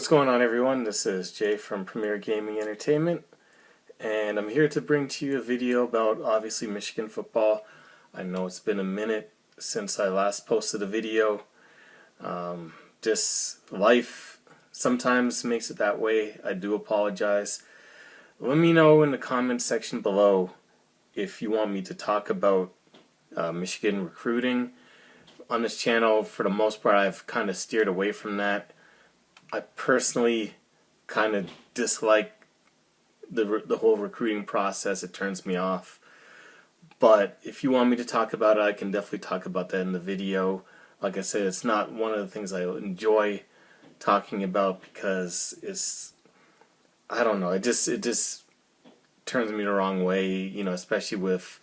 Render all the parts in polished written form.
What's going on, everyone? This is Jay from Premier Gaming Entertainment, and I'm here to bring to you a video about obviously Michigan football. I know it's been a minute since I last posted a video. Just life sometimes makes it that way. I do apologize. Let me know in the comments section below if you want me to talk about Michigan recruiting. On this channel, for the most part, I've kind of steered away from that. I personally kind of dislike the whole recruiting process. It turns me off. But if you want me to talk about it, I can definitely talk about that in the video. Like I said, it's not one of the things I enjoy talking about because I don't know, it just turns me the wrong way, especially with,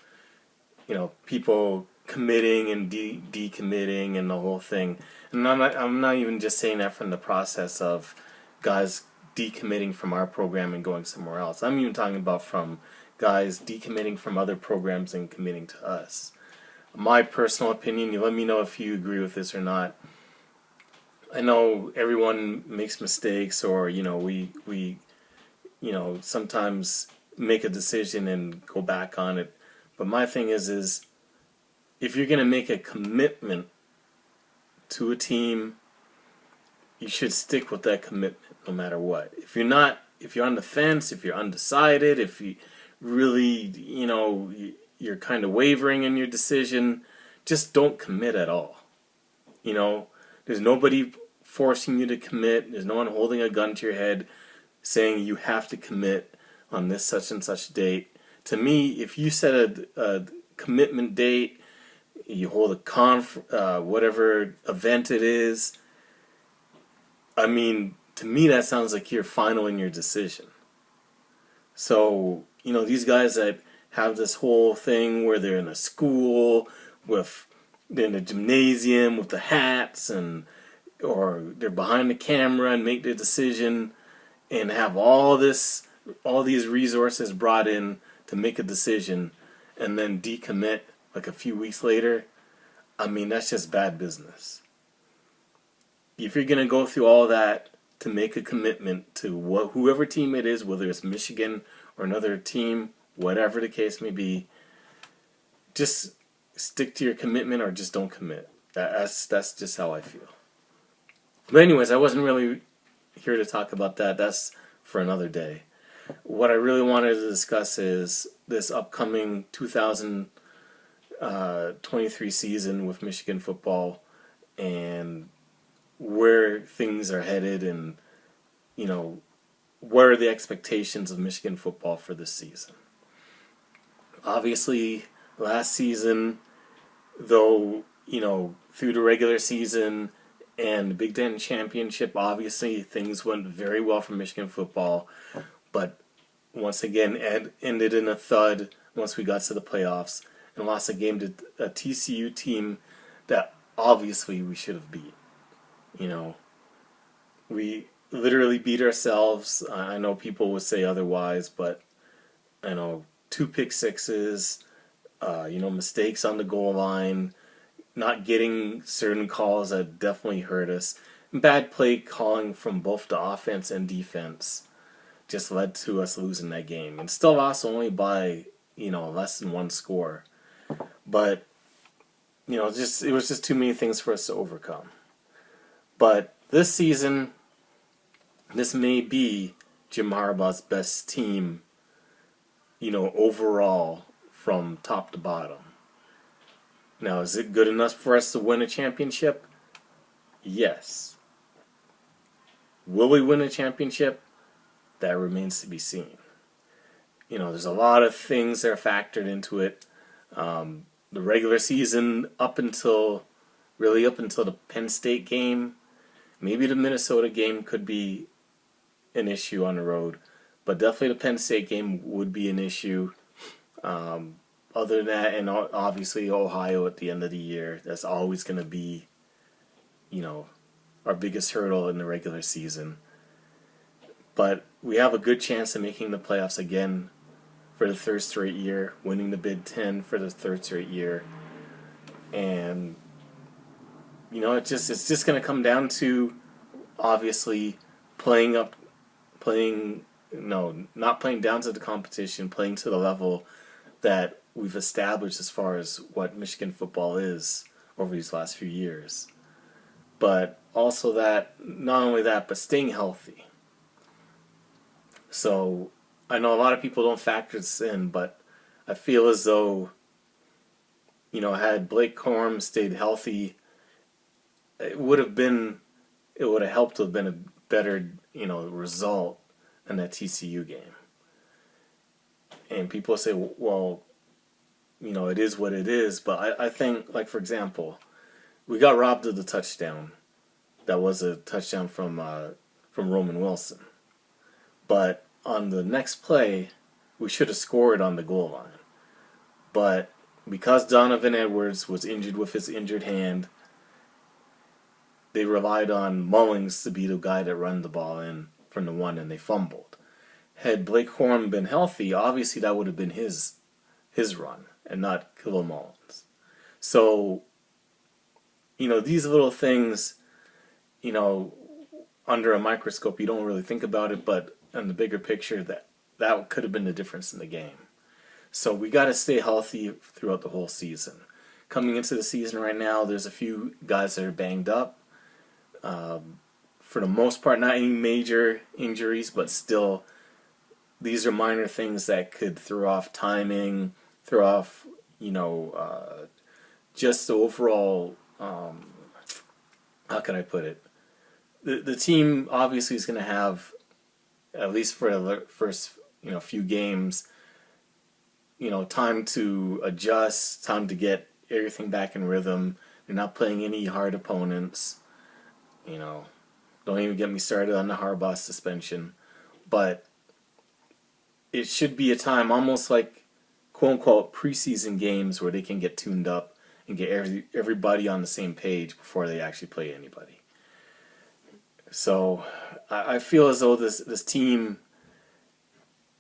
people committing and decommitting and the whole thing. And I'm not even just saying that from the process of guys decommitting from our program and going somewhere else. I'm even talking about from guys decommitting from other programs and committing to us. My personal opinion, you let me know if you agree with this or not. I know everyone makes mistakes, or we sometimes make a decision and go back on it. But my thing is if you're going to make a commitment to a team, you should stick with that commitment no matter what. If you're on the fence, if you're undecided, if you really, you're kind of wavering in your decision, just don't commit at all. There's nobody forcing you to commit. There's no one holding a gun to your head saying you have to commit on this such and such date. To me, if you set a commitment date, you hold a whatever event it is, I mean, to me that sounds like you're final in your decision. So, these guys that have this whole thing where they're in a school they're in a gymnasium with the hats or they're behind the camera and make their decision and have all these resources brought in to make a decision and then decommit like a few weeks later, I mean, that's just bad business. If you're going to go through all that to make a commitment to whoever team it is, whether it's Michigan or another team, whatever the case may be, just stick to your commitment or just don't commit. That's just how I feel. But anyways, I wasn't really here to talk about that. That's for another day. What I really wanted to discuss is this upcoming 2023 season with Michigan football and where things are headed and, what are the expectations of Michigan football for this season. Obviously, last season, though, through the regular season and the Big Ten Championship, obviously things went very well for Michigan football, but once again, it ended in a thud once we got to the playoffs and lost a game to a TCU team that obviously we should have beat. We literally beat ourselves. I know people would say otherwise, but 2 pick sixes, mistakes on the goal line, not getting certain calls that definitely hurt us, and bad play calling from both the offense and defense just led to us losing that game, and still lost only by less than 1 score. But it was just too many things for us to overcome. But this season, this may be Jim Harbaugh's best team, overall from top to bottom. Now, is it good enough for us to win a championship? Yes. Will we win a championship? That remains to be seen. There's a lot of things that are factored into it. The regular season up until the Penn State game, maybe the Minnesota game could be an issue on the road, but definitely the Penn State game would be an issue. Other than that, and obviously Ohio at the end of the year, that's always going to be, our biggest hurdle in the regular season. But we have a good chance of making the playoffs again for the 3rd straight year, winning the Big Ten for the 3rd straight year. And, it's just going to come down to, obviously, playing up, playing, no, not playing down to the competition, playing to the level that we've established as far as what Michigan football is over these last few years. But also that, not only that, but staying healthy. So I know a lot of people don't factor this in, but I feel as though, had Blake Corum stayed healthy, it would have helped to have been a better, result in that TCU game. And people say, well, it is what it is. But I think, like, for example, we got robbed of the touchdown. That was a touchdown from Roman Wilson. But on the next play, we should have scored on the goal line. But because Donovan Edwards was injured with his injured hand, they relied on Mullings to be the guy that run the ball in from the one, and they fumbled. Had Blake Corum been healthy, obviously that would have been his run and not Khalil Mullins. So, these little things, under a microscope, you don't really think about it, but in the bigger picture, that could have been the difference in the game. So we got to stay healthy throughout the whole season. Coming into the season right now, there's a few guys that are banged up. For the most part, not any major injuries, but still, these are minor things that could throw off timing, throw off, just the overall, how can I put it? The team obviously is going to have, at least for the first, few games, time to adjust, time to get everything back in rhythm. You're not playing any hard opponents. Don't even get me started on the Harbaugh suspension. But it should be a time almost like, quote-unquote, preseason games where they can get tuned up and get everybody on the same page before they actually play anybody. So I feel as though this team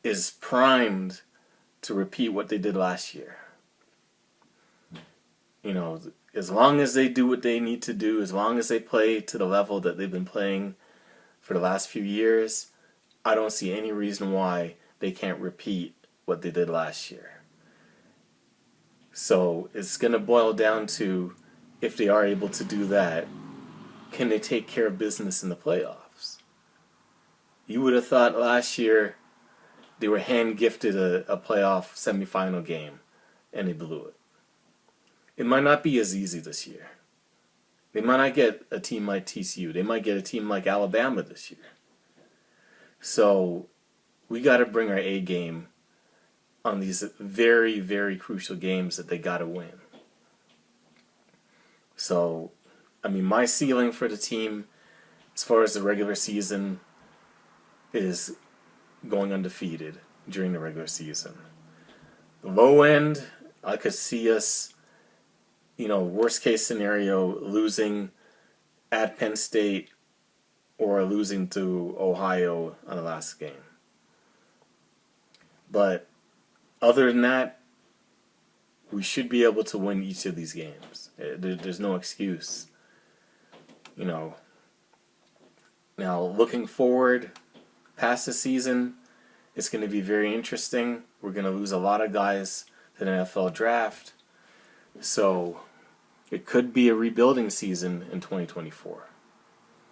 is primed to repeat what they did last year. As long as they do what they need to do, as long as they play to the level that they've been playing for the last few years, I don't see any reason why they can't repeat what they did last year. So it's going to boil down to, if they are able to do that, can they take care of business in the playoffs? You would have thought last year they were hand-gifted a playoff semifinal game, and they blew it. It might not be as easy this year. They might not get a team like TCU. They might get a team like Alabama this year. So we got to bring our A game on these very, very crucial games that they got to win. So, my ceiling for the team as far as the regular season is going undefeated during the regular season. The low end, I could see us, worst case scenario, losing at Penn State or losing to Ohio on the last game. But other than that, we should be able to win each of these games. There's no excuse. Now, looking forward past the season, it's going to be very interesting. We're going to lose a lot of guys to the NFL draft. So it could be a rebuilding season in 2024.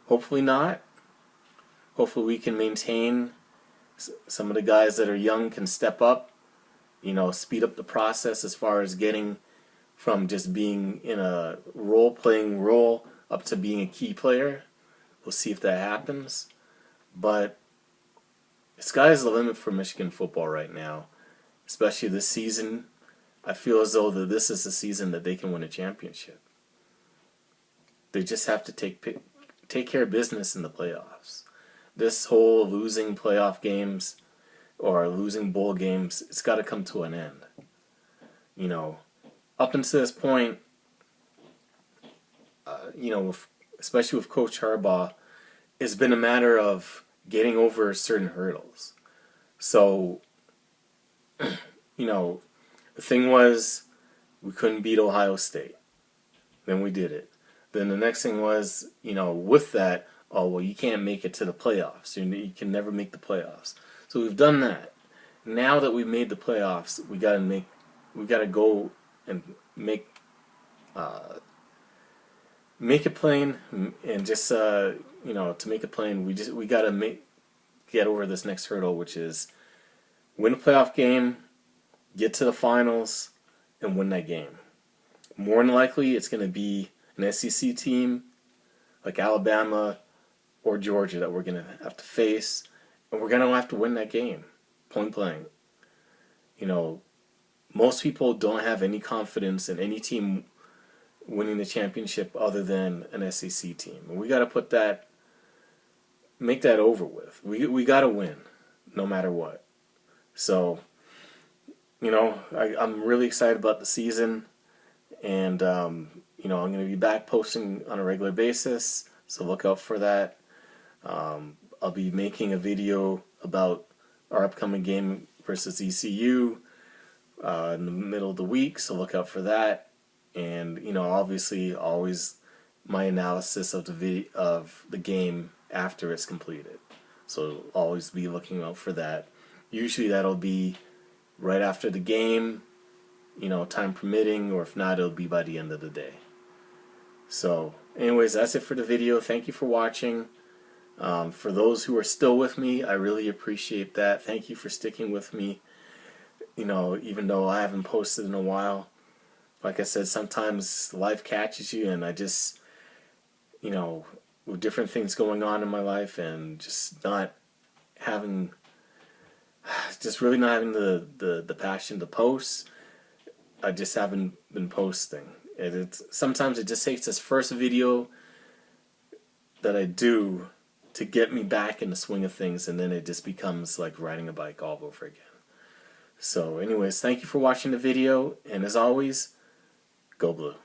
Hopefully not. Hopefully we can maintain. Some of the guys that are young can step up, speed up the process as far as getting from just being in a role-playing role up to being a key player. We'll see if that happens. But the sky's the limit for Michigan football right now, especially this season. I feel as though that this is the season that they can win a championship. They just have to take care of business in the playoffs. This whole losing playoff games or losing bowl games, it's got to come to an end. Up until this point, especially with Coach Harbaugh, it's been a matter of getting over certain hurdles. So, the thing was, we couldn't beat Ohio State. Then we did it. Then the next thing was, with that, oh, well, you can't make it to the playoffs. You can never make the playoffs. So we've done that. Now that we've made the playoffs, we gotta go and make it plain, and just to make it plain, we gotta get over this next hurdle, which is win a playoff game, get to the finals, and win that game. More than likely, it's gonna be an SEC team like Alabama or Georgia that we're gonna have to face, and we're gonna have to win that game, point blank. Most people don't have any confidence in any team winning the championship other than an SEC team. And we got to make that over with. We got to win, no matter what. So, I'm really excited about the season, and I'm going to be back posting on a regular basis. So look out for that. I'll be making a video about our upcoming game versus ECU in the middle of the week. So look out for that. And obviously, always my analysis of the game after it's completed. So always be looking out for that. Usually that'll be right after the game, time permitting, or if not, it'll be by the end of the day. So, anyways, that's it for the video. Thank you for watching. For those who are still with me, I really appreciate that. Thank you for sticking with me. Even though I haven't posted in a while. Like I said, sometimes life catches you, and I just, with different things going on in my life, and just really not having the passion to post, I just haven't been posting. Sometimes it just takes this first video that I do to get me back in the swing of things, and then it just becomes like riding a bike all over again. So anyways, thank you for watching the video, and as always, go Blue.